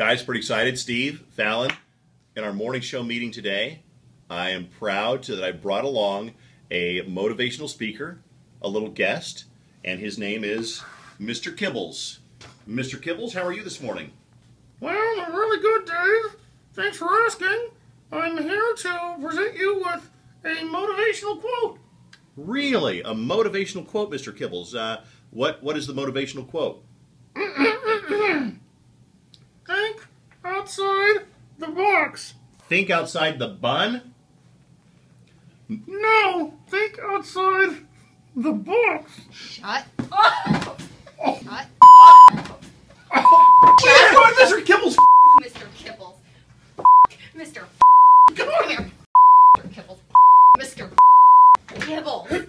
Guys, pretty excited. Steve, Fallon, in our morning show meeting today, I am proud that I brought along a motivational speaker, a little guest, and his name is Mr. Kibbles. Mr. Kibbles, how are you this morning? Well, I'm really good, Dave. Thanks for asking. I'm here to present you with a motivational quote. Really? A motivational quote, Mr. Kibbles. What is the motivational quote? Think outside the box. Think outside the bun? No, think outside the box. Shut up! Shut Mr. Kibbles! Mr. Kibbles. Mr. Come here. Mr. Kibbles. Mr. Kibbles.